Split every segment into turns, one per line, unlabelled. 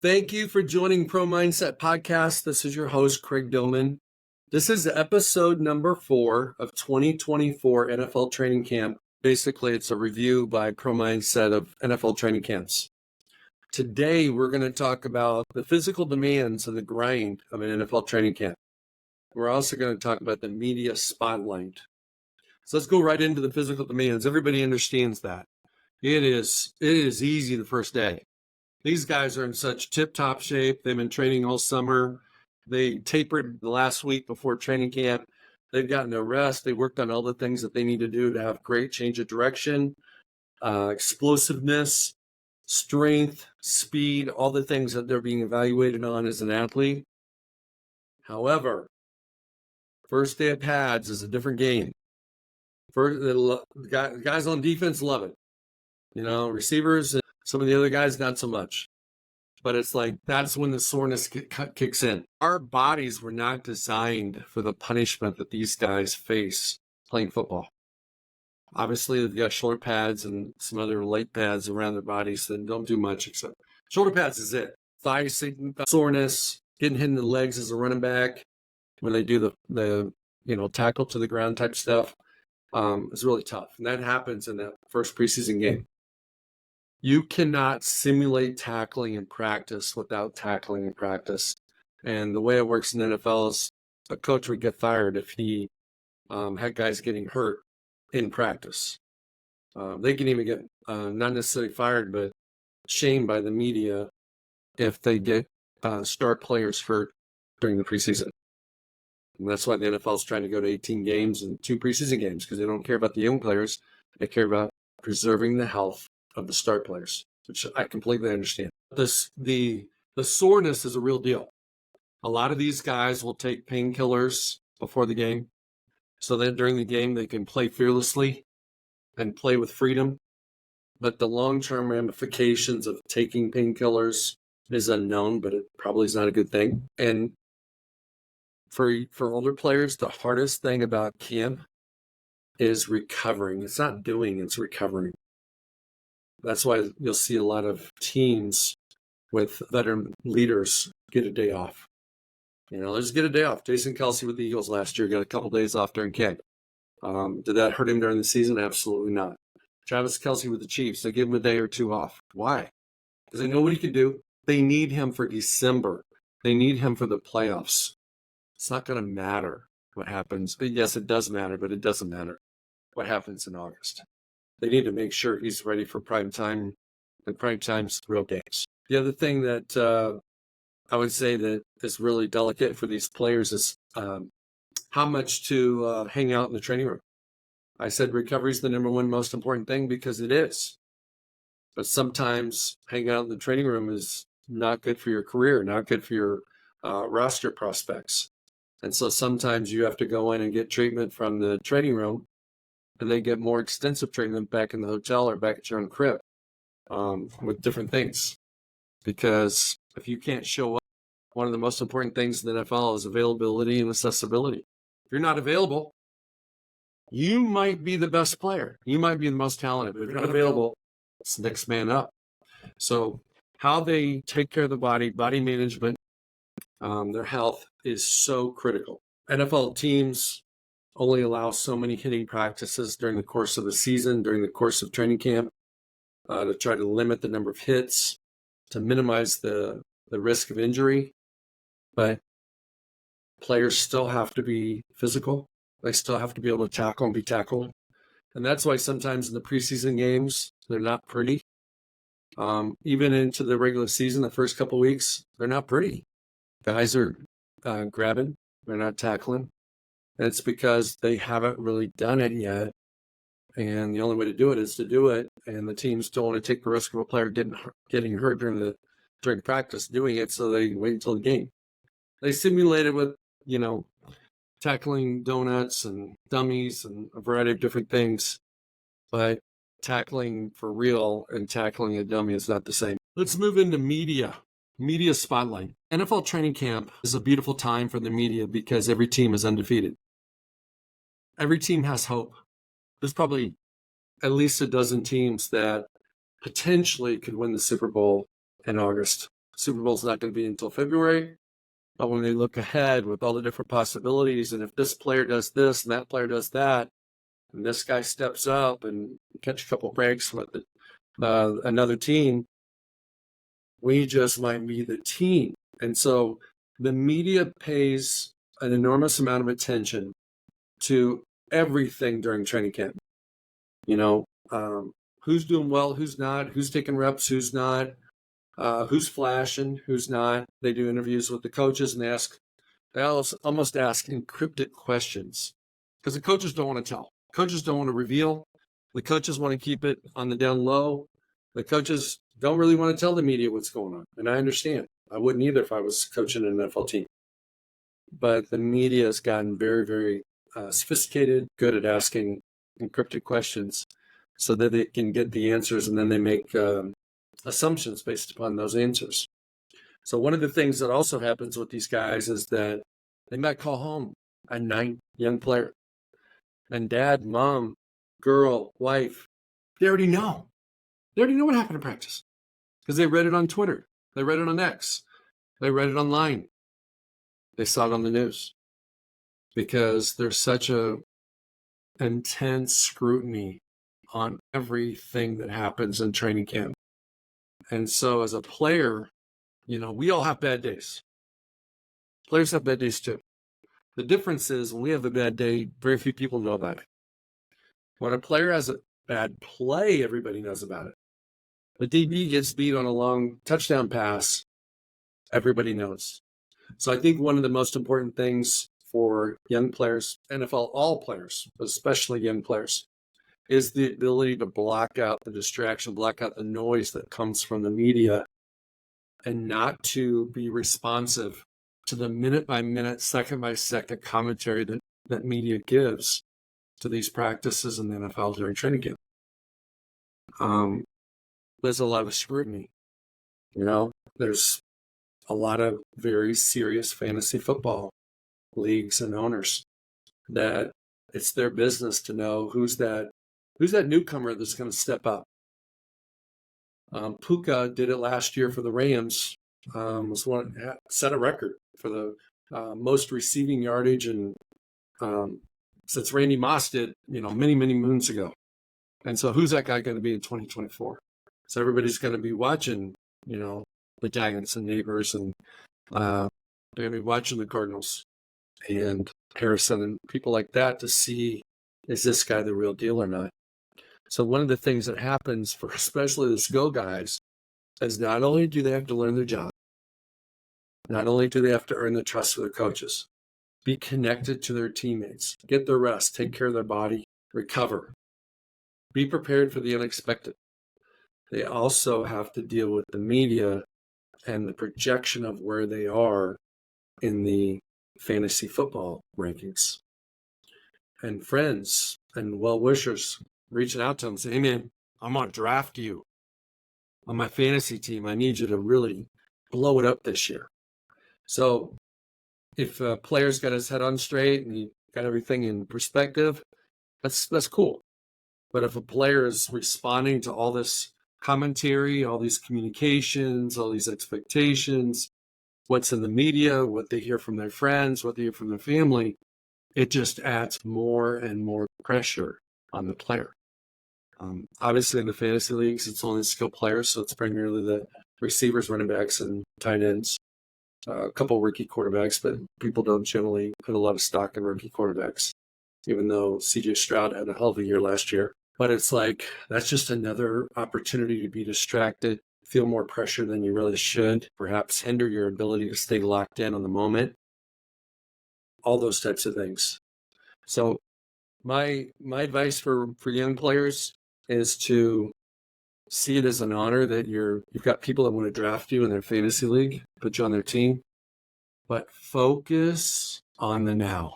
Thank you for joining Pro Mindset Podcast. This is your host, Craig Domann. This is episode number 4 of 2024 NFL training camp. Basically, it's a review by Pro Mindset of NFL training camps. Today, we're going to talk about the physical demands and the grind of an NFL training camp. We're also going to talk about the media spotlight. So let's go right into the physical demands. Everybody understands that. It is easy the first day. These guys are in such tip-top shape. They've been training all summer. They tapered the last week before training camp. They've gotten a rest. They worked on all the things that they need to do to have great change of direction, explosiveness, strength, speed, all the things that they're being evaluated on as an athlete. However, first day of pads is a different game. The guys on defense love it. Receivers and some of the other guys, not so much. But it's like, that's when the soreness kicks in. Our bodies were not designed for the punishment that these guys face playing football. Obviously, they've got shoulder pads and some other light pads around their bodies that don't do much except shoulder pads is it. Thigh soreness, getting hit in the legs as a running back when they do the tackle to the ground type stuff is really tough. And that happens in that first preseason game. You cannot simulate tackling in practice without tackling in practice. And the way it works in the NFL is a coach would get fired if he had guys getting hurt in practice. They can even get not necessarily fired, but shamed by the media if they get star players hurt during the preseason. And that's why the NFL is trying to go to 18 games and 2 preseason games, because they don't care about the young players. They care about preserving the health of the star players, which I completely understand. The soreness is a real deal. A lot of these guys will take painkillers before the game, so that during the game they can play fearlessly and play with freedom. But the long-term ramifications of taking painkillers is unknown, but it probably is not a good thing. And for older players, the hardest thing about camp is recovering. It's not doing, it's recovering. That's why you'll see a lot of teams with veteran leaders get a day off. Just get a day off. Jason Kelce with the Eagles last year got a couple days off during camp. Did that hurt him during the season? Absolutely not. Travis Kelce with the Chiefs, they give him a day or 2 off. Why? Because they know what he can do. They need him for December. They need him for the playoffs. It's not going to matter what happens. Yes, it does matter, but it doesn't matter what happens in August. They need to make sure he's ready for prime time, and prime time's real games. The other thing that I would say that is really delicate for these players is how much to hang out in the training room. I said recovery is the number one most important thing because it is. But sometimes hanging out in the training room is not good for your career, not good for your roster prospects. And so sometimes you have to go in and get treatment from the training room, and they get more extensive treatment back in the hotel or back at your own crib with different things. Because if you can't show up, one of the most important things in the NFL is availability and accessibility. If you're not available, you might be the best player. You might be the most talented, but if you're not available, it's the next man up. So how they take care of the body management, their health is so critical. NFL teams only allow so many hitting practices during the course of the season, during the course of training camp, to try to limit the number of hits, to minimize the risk of injury. But players still have to be physical. They still have to be able to tackle and be tackled. And that's why sometimes in the preseason games, they're not pretty. Even into the regular season, the first couple of weeks, they're not pretty. Guys are grabbing, they're not tackling. And it's because they haven't really done it yet. And the only way to do it is to do it. And the teams don't want to take the risk of a player getting hurt during practice doing it, so they wait until the game. They simulate it with, tackling donuts and dummies and a variety of different things. But tackling for real and tackling a dummy is not the same. Let's move into media. Media spotlight. NFL training camp is a beautiful time for the media because every team is undefeated. Every team has hope. There's probably at least a dozen teams that potentially could win the Super Bowl in August. Super Bowl's not going to be until February. But when they look ahead with all the different possibilities, and if this player does this and that player does that, and this guy steps up and catch a couple breaks with another team, we just might be the team. And so the media pays an enormous amount of attention to everything during training camp. You know, who's doing well, who's not, who's taking reps, who's not, who's flashing, who's not. They do interviews with the coaches, and they almost ask encrypted questions because the coaches don't want to tell. Coaches don't want to reveal. The coaches want to keep it on the down low. The coaches don't really want to tell the media what's going on. And I understand. I wouldn't either if I was coaching an NFL team. But the media has gotten very, very sophisticated, good at asking encrypted questions so that they can get the answers, and then they make assumptions based upon those answers. So one of the things that also happens with these guys is that they might call home a young player, and dad, mom, girl, wife, they already know. They already know what happened in practice because they read it on Twitter. They read it on X. They read it online. They saw it on the news because there's such a intense scrutiny on everything that happens in training camp. And so as a player, you know, we all have bad days. Players have bad days too. The difference is when we have a bad day, very few people know about it. When a player has a bad play, everybody knows about it. The DB gets beat on a long touchdown pass, everybody knows. So I think one of the most important things for young players, NFL all players, especially young players, is the ability to block out the distraction, block out the noise that comes from the media, and not to be responsive to the minute by minute, second by second commentary that media gives to these practices in the NFL during training camp. There's a lot of scrutiny. You know, there's a lot of very serious fantasy football leagues and owners that it's their business to know who's that newcomer that's going to step up. Puka did it last year for the Rams. Set a record for the most receiving yardage, and since Randy Moss did, many moons ago. And so, who's that guy going to be in 2024? So everybody's going to be watching, the Giants and neighbors, and they're going to be watching the Cardinals and Harrison and people like that to see, is this guy the real deal or not? So one of the things that happens for especially the skill guys is not only do they have to learn their job, not only do they have to earn the trust of their coaches, be connected to their teammates, get their rest, take care of their body, recover, be prepared for the unexpected. They also have to deal with the media and the projection of where they are in the fantasy football rankings. And friends and well-wishers reaching out to them, saying, hey man, I'm going to draft you on my fantasy team. I need you to really blow it up this year. So if a player's got his head on straight and he got everything in perspective, that's cool. But if a player is responding to all this commentary, all these communications, all these expectations, what's in the media, what they hear from their friends, what they hear from their family, it just adds more and more pressure on the player. Obviously, in the fantasy leagues, it's only skilled players, so it's primarily the receivers, running backs, and tight ends. A couple rookie quarterbacks, but people don't generally put a lot of stock in rookie quarterbacks, even though C.J. Stroud had a hell of a year last year. But it's like, that's just another opportunity to be distracted, feel more pressure than you really should, perhaps hinder your ability to stay locked in on the moment, all those types of things. So my advice for young players is to see it as an honor that you've got people that want to draft you in their fantasy league, put you on their team, but focus on the now.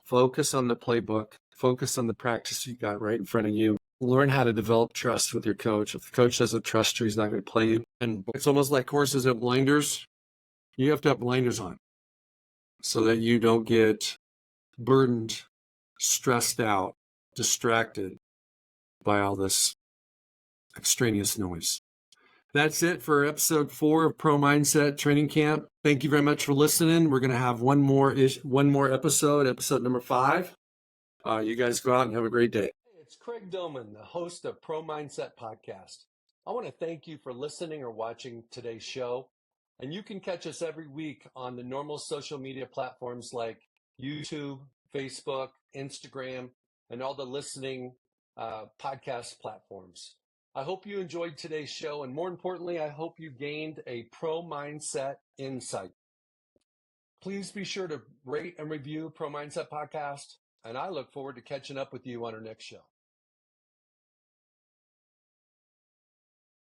Focus on the playbook. Focus on the practice you got right in front of you. Learn how to develop trust with your coach. If the coach doesn't trust you, he's not going to play you. And it's almost like horses have blinders. You have to have blinders on so that you don't get burdened, stressed out, distracted by all this extraneous noise. That's it for episode 4 of Pro Mindset Training Camp. Thank you very much for listening. We're going to have one more episode number 5. You guys go out and have a great day. Hey, it's Craig Domann, the host of Pro Mindset Podcast. I want to thank you for listening or watching today's show. And you can catch us every week on the normal social media platforms like YouTube, Facebook, Instagram, and all the listening podcast platforms. I hope you enjoyed today's show, and more importantly, I hope you gained a pro mindset insight. Please be sure to rate and review Pro Mindset Podcast, and I look forward to catching up with you on our next show.